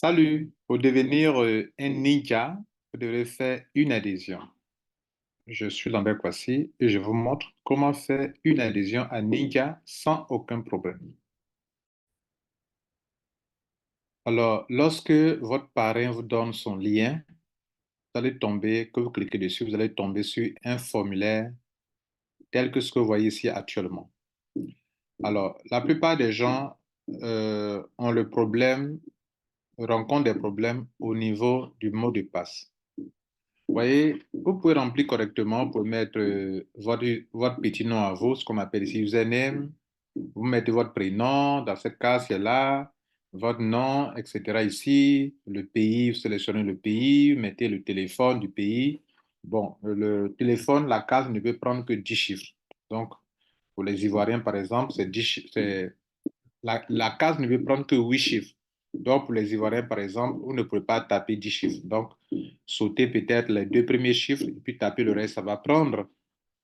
Salut, pour devenir un ninja, vous devrez faire une adhésion. Je suis Lambert Kwasi et je vous montre comment faire une adhésion à Ninja sans aucun problème. Alors, lorsque votre parrain vous donne son lien, vous allez tomber, que vous cliquez dessus, vous allez tomber sur un formulaire tel que ce que vous voyez ici actuellement. Alors, la plupart des gens ont le problème, rencontrent des problèmes au niveau du mot de passe. Vous voyez, vous pouvez remplir correctement pour mettre votre petit nom à vous, ce qu'on appelle ici username. Vous mettez votre prénom, dans cette case, c'est là, votre nom, etc. Ici, le pays, vous sélectionnez le pays, vous mettez le téléphone du pays. Bon, le téléphone, la case ne peut prendre que 10 chiffres. Donc, pour les Ivoiriens, par exemple, c'est 10 chiffres, la case ne peut prendre que 8 chiffres. Donc, pour les Ivoiriens, par exemple, vous ne pouvez pas taper 10 chiffres. Donc, sautez peut-être les deux premiers chiffres et puis taper le reste. Ça va prendre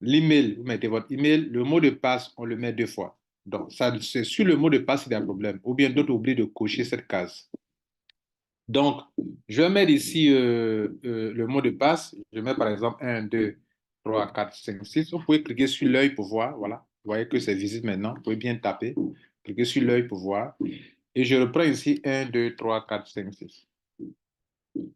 l'email. Vous mettez votre email. Le mot de passe, on le met deux fois. Donc, ça, c'est sur le mot de passe qu'il y a un problème. Ou bien d'autres oublient de cocher cette case. Donc, je vais mettre ici le mot de passe. Je mets par exemple 1, 2, 3, 4, 5, 6. Vous pouvez cliquer sur l'œil pour voir. Voilà. Vous voyez que c'est visible maintenant. Vous pouvez bien taper. Cliquez sur l'œil pour voir. Et je reprends ici 1, 2, 3, 4, 5, 6. Vous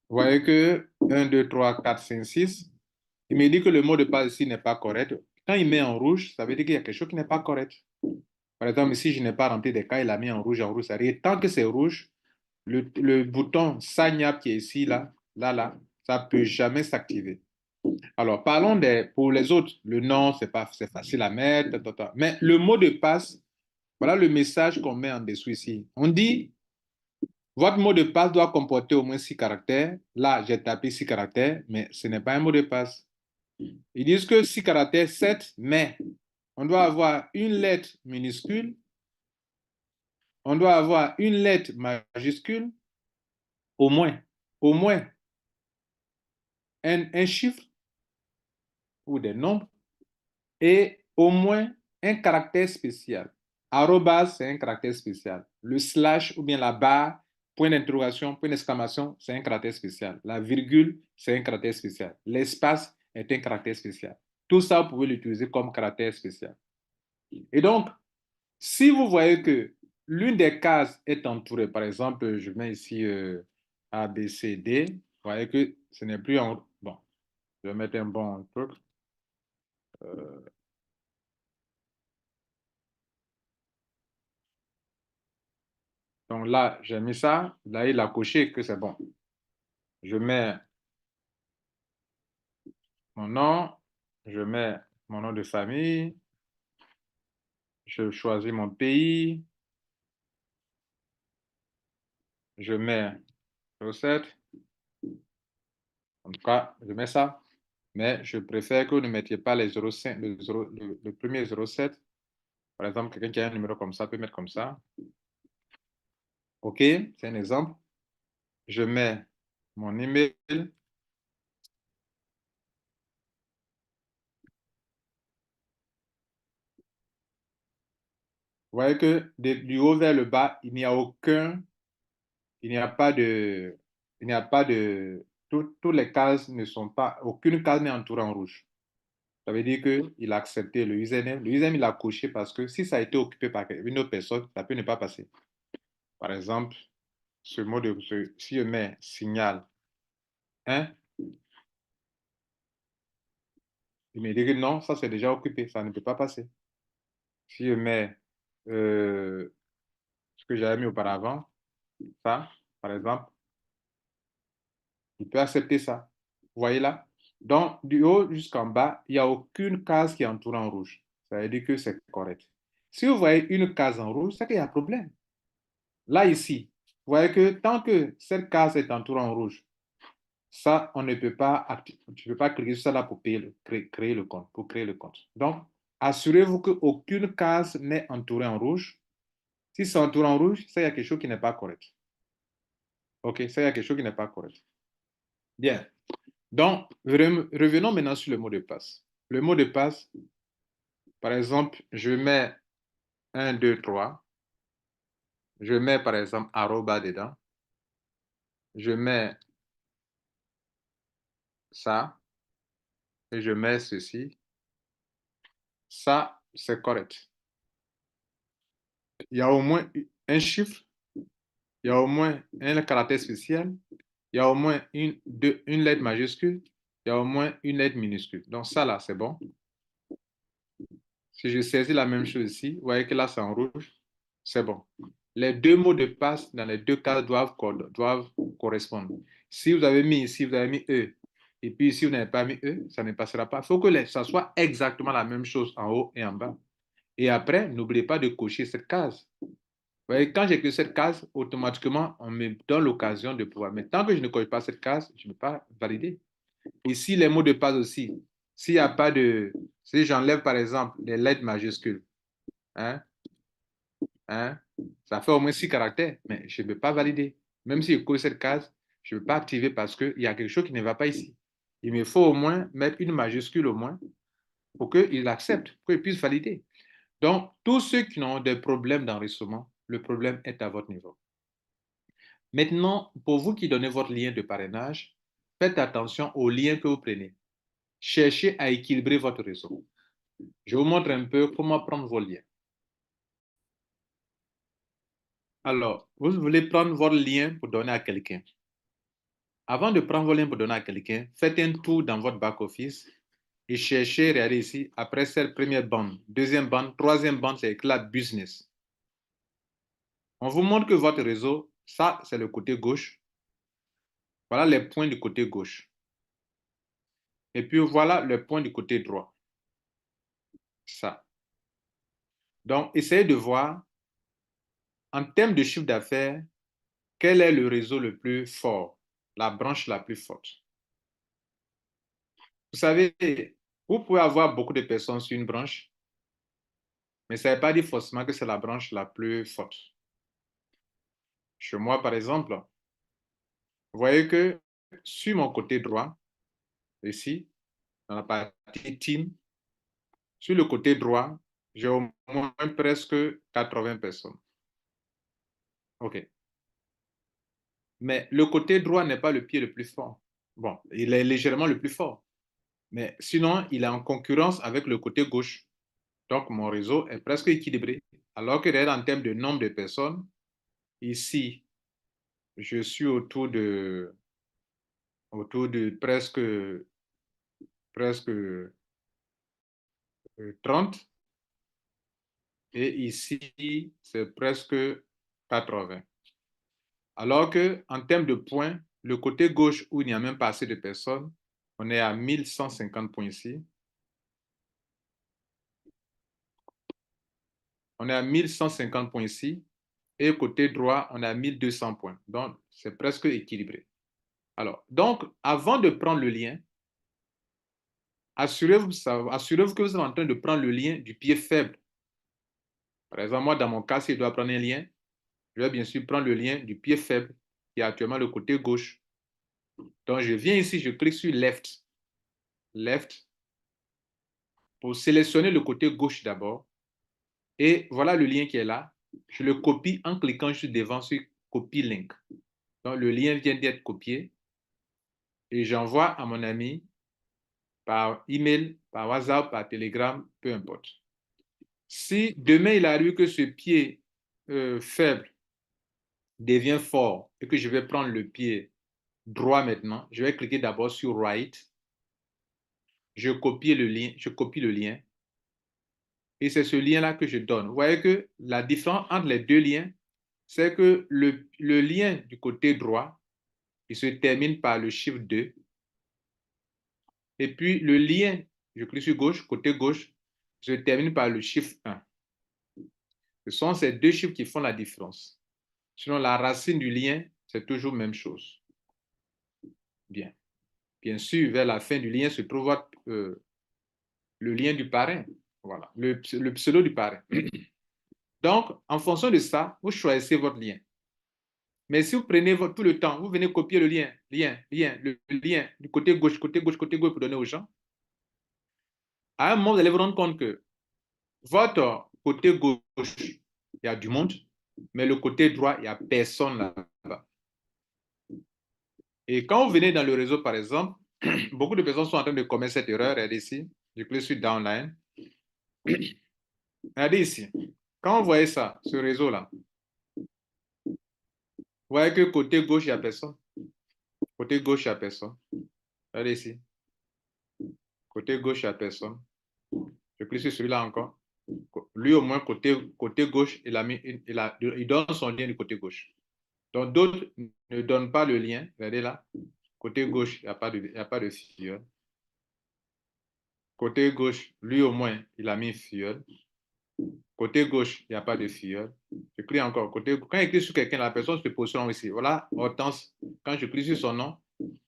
voyez que 1, 2, 3, 4, 5, 6. Il me dit que le mot de passe ici n'est pas correct. Quand il met en rouge, ça veut dire qu'il y a quelque chose qui n'est pas correct. Par exemple, ici, je n'ai pas rempli des cas, il a mis en rouge, ça veut dire tant que c'est rouge, le bouton Sign Up qui est ici, là, ça ne peut jamais s'activer. Alors, parlons pour les autres. Le nom, c'est facile à mettre, mais le mot de passe, voilà le message qu'on met en dessous ici. On dit, votre mot de passe doit comporter au moins 6 caractères. Là, j'ai tapé 6 caractères, mais ce n'est pas un mot de passe. Ils disent que 6 caractères, 7, mais on doit avoir une lettre minuscule, on doit avoir une lettre majuscule, au moins, au moins un chiffre ou des nombres et au moins un caractère spécial. Arrobas, c'est un caractère spécial. Le slash ou bien la barre, point d'interrogation, point d'exclamation, c'est un caractère spécial. La virgule, c'est un caractère spécial. L'espace est un caractère spécial. Tout ça, vous pouvez l'utiliser comme caractère spécial. Et donc, si vous voyez que l'une des cases est entourée, par exemple, je mets ici A, B, C, D, vous voyez que ce n'est plus en... Bon, je vais mettre un bon truc. Euh, donc là, j'ai mis ça. Là, il a coché que c'est bon. Je mets mon nom, je mets mon nom de famille, je choisis mon pays, je mets recette. En tout cas, je mets ça. Mais je préfère que vous ne mettiez pas les 0,5, le premier 0,7. Par exemple, quelqu'un qui a un numéro comme ça peut mettre comme ça. OK, c'est un exemple. Je mets mon email. Vous voyez que du haut vers le bas, il n'y a aucun, il n'y a pas de, il n'y a pas de, toutes les cases ne sont pas, aucune case n'est entourée en rouge. Ça veut dire qu'il a accepté le username. Le username, il a coché parce que si ça a été occupé par une autre personne, ça peut ne pas passer. Par exemple, si je mets signal 1, il me dit que non, ça c'est déjà occupé, ça ne peut pas passer. Si je mets ce que j'avais mis auparavant, ça, par exemple, il peut accepter ça. Vous voyez là? Donc, du haut jusqu'en bas, il n'y a aucune case qui est entourée en rouge. Ça veut dire que c'est correct. Si vous voyez une case en rouge, c'est qu'il y a un problème. Là, ici, vous voyez que tant que cette case est entourée en rouge, ça, on ne peut pas activer. Tu ne peux pas cliquer sur ça là pour créer le compte, pour créer le compte. Donc, assurez-vous qu'aucune case n'est entourée en rouge. Si c'est entouré en rouge, ça, il y a quelque chose qui n'est pas correct. OK, ça, il y a quelque chose qui n'est pas correct. Bien. Donc, revenons maintenant sur le mot de passe. Le mot de passe, par exemple, je mets 1, 2, 3. Je mets, par exemple, arroba dedans. je mets ça et je mets ceci. Ça, c'est correct. Il y a au moins un chiffre, il y a au moins un caractère spécial, il y a au moins une lettre majuscule, il y a au moins une lettre minuscule. Donc ça, là, c'est bon. Si je saisis la même chose ici, vous voyez que là, c'est en rouge, c'est bon. Les deux mots de passe dans les deux cas doivent correspondre. Si vous avez mis ici, vous avez mis E, et puis si vous n'avez pas mis E, ça ne passera pas. Il faut que ça soit exactement la même chose en haut et en bas. Et après, n'oubliez pas de cocher cette case. Vous voyez, quand j'ai que cette case, automatiquement, on me donne l'occasion de pouvoir. Mais tant que je ne coche pas cette case, je ne peux pas valider. Et si les mots de passe aussi, s'il n'y a pas de... Si j'enlève par exemple les lettres majuscules, hein, hein, ça fait au moins 6 caractères, mais je ne peux pas valider. Même si je coche cette case, je ne peux pas activer parce qu'il y a quelque chose qui ne va pas ici. Il me faut au moins mettre une majuscule au moins pour qu'il accepte, pour qu'il puisse valider. Donc, tous ceux qui ont des problèmes d'enregistrement, le problème est à votre niveau. Maintenant, pour vous qui donnez votre lien de parrainage, faites attention aux liens que vous prenez. Cherchez à équilibrer votre réseau. Je vous montre un peu comment prendre vos liens. Alors, vous voulez prendre votre lien pour donner à quelqu'un. Avant de prendre vos liens pour donner à quelqu'un, faites un tour dans votre back-office et cherchez, regardez ici, après cette première bande, deuxième bande, troisième bande, c'est écrit business. On vous montre que votre réseau, ça, c'est le côté gauche. Voilà les points du côté gauche. Et puis voilà le point du côté droit. Ça. Donc, essayez de voir, en termes de chiffre d'affaires, quel est le réseau le plus fort, la branche la plus forte. Vous savez, vous pouvez avoir beaucoup de personnes sur une branche, mais ça ne veut pas dire forcément que c'est la branche la plus forte. Chez moi, par exemple, vous voyez que sur mon côté droit, ici, dans la partie team, sur le côté droit, j'ai au moins presque 80 personnes. OK. Mais le côté droit n'est pas le pied le plus fort. Bon, il est légèrement le plus fort. Mais sinon, il est en concurrence avec le côté gauche. Donc, mon réseau est presque équilibré. Alors que en termes de nombre de personnes, ici, je suis autour de presque 30. Et ici, c'est presque 80. Alors que en termes de points, le côté gauche où il n'y a même pas assez de personnes, on est à 1150 points ici. On est à 1150 points ici. Et côté droit, on est à 1200 points. Donc, c'est presque équilibré. Alors, donc, avant de prendre le lien, assurez-vous que vous êtes en train de prendre le lien du pied faible. Par exemple, moi, dans mon cas, si je dois prendre un lien, je vais bien sûr prendre le lien du pied faible, qui est actuellement le côté gauche. Donc, je viens ici, je clique sur Left. Left, pour sélectionner le côté gauche d'abord. Et voilà le lien qui est là. Je le copie en cliquant juste devant sur Copy Link. Donc, le lien vient d'être copié. Et j'envoie à mon ami par email, par WhatsApp, par Telegram, peu importe. Si demain il arrive que ce pied faible devient fort et que je vais prendre le pied droit maintenant, je vais cliquer d'abord sur Right. Je copie le lien et c'est ce lien-là que je donne. Vous voyez que la différence entre les deux liens, c'est que le lien du côté droit, il se termine par le chiffre 2. Et puis le lien, je clique sur gauche, côté gauche, se termine par le chiffre 1. Ce sont ces deux chiffres qui font la différence. Sinon, la racine du lien, c'est toujours la même chose. Bien. Bien sûr, vers la fin du lien se trouve le lien du parrain. Voilà, le pseudo du parrain. Donc, en fonction de ça, vous choisissez votre lien. Mais si vous prenez tout le temps, vous venez copier le lien le lien du côté gauche pour donner aux gens, à un moment, vous allez vous rendre compte que votre côté gauche, il y a du monde, mais le côté droit, il n'y a personne là-bas. Et quand vous venez dans le réseau, par exemple, beaucoup de personnes sont en train de commettre cette erreur. Regardez ici. Je clique sur Downline. Regardez ici. Quand vous voyez ça, ce réseau-là, vous voyez que côté gauche, il n'y a personne. Côté gauche, il n'y a personne. Regardez ici. Côté gauche, il n'y a personne. Je clique sur celui-là encore. Lui, au moins, côté gauche, il donne son lien du côté gauche. Donc, d'autres ne donnent pas le lien. Regardez là. Côté gauche, il n'y a pas de filleul. Côté gauche, lui, au moins, il a mis filleul. Côté gauche, il n'y a pas de filleul. Je clique encore. Quand il clique sur quelqu'un, la personne se positionne ici. Voilà, Hortense. Quand je clique sur son nom,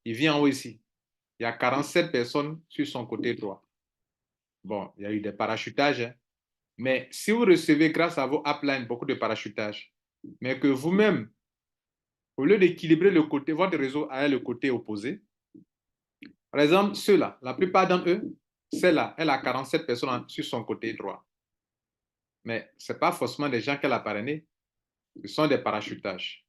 il vient en haut ici. Il y a 47 personnes sur son côté droit. Bon, il y a eu des parachutages, hein. Mais si vous recevez grâce à vos uplines beaucoup de parachutages, mais que vous-même, au lieu d'équilibrer le côté, votre réseau a le côté opposé. Par exemple, ceux-là, la plupart d'entre eux, celle-là, elle a 47 personnes sur son côté droit. Mais ce n'est pas forcément des gens qu'elle a parrainés, ce sont des parachutages.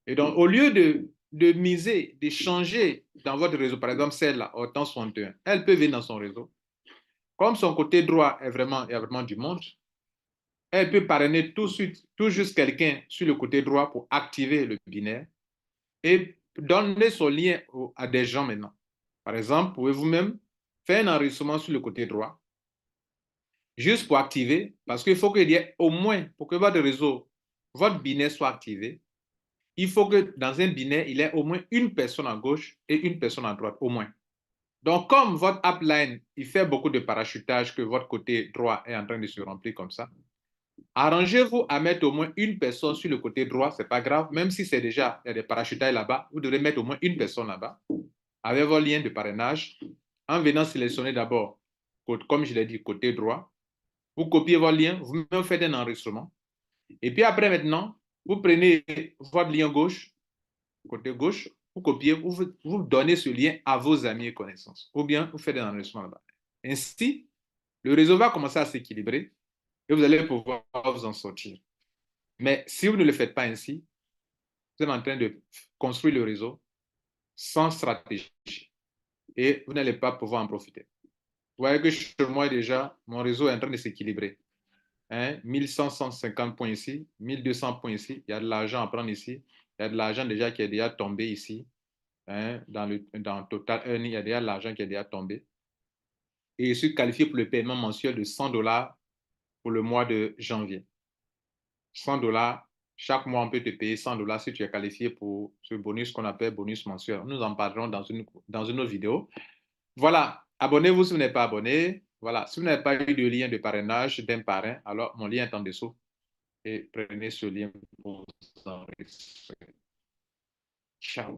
Et donc, au lieu de miser, de changer dans votre réseau, par exemple, celle-là, Hortense 61, elle peut venir dans son réseau. Comme son côté droit il y a vraiment du monde, elle peut parrainer tout juste quelqu'un sur le côté droit pour activer le binaire et donner son lien à des gens maintenant. Par exemple, pouvez vous-même faire un enregistrement sur le côté droit, juste pour activer, parce qu'il faut qu'il y ait au moins, pour que votre réseau, votre binaire soit activé, il faut que dans un binaire, il y ait au moins une personne à gauche et une personne à droite, au moins. Donc, comme votre upline, il fait beaucoup de parachutage, que votre côté droit est en train de se remplir comme ça, arrangez-vous à mettre au moins une personne sur le côté droit, c'est pas grave, même si c'est déjà, il y a des parachutages là-bas, vous devrez mettre au moins une personne là-bas, avec vos liens de parrainage, en venant sélectionner d'abord, comme je l'ai dit, côté droit, vous copiez vos liens, vous faites un enregistrement, et puis après maintenant, vous prenez votre lien gauche, côté gauche, vous copiez, vous donnez ce lien à vos amis et connaissances, ou bien vous faites un enregistrement là-bas. Ainsi, le réseau va commencer à s'équilibrer et vous allez pouvoir vous en sortir. Mais si vous ne le faites pas ainsi, vous êtes en train de construire le réseau sans stratégie et vous n'allez pas pouvoir en profiter. Vous voyez que chez moi déjà, mon réseau est en train de s'équilibrer. 1150 points ici, 1200 points ici, il y a de l'argent à prendre ici, il y a de l'argent déjà qui est déjà tombé ici. Dans Total Earning, il y a déjà de l'argent qui est déjà tombé. Et je suis qualifié pour le paiement mensuel de $100 pour le mois de janvier. $100. Chaque mois, on peut te payer $100 si tu es qualifié pour ce bonus qu'on appelle bonus mensuel. Nous en parlerons dans une autre vidéo. Voilà, abonnez-vous si vous n'êtes pas abonné. Voilà, si vous n'avez pas eu de lien de parrainage d'un parrain, alors mon lien est en dessous. Et prenez ce lien pour vous enregistrer. Ciao.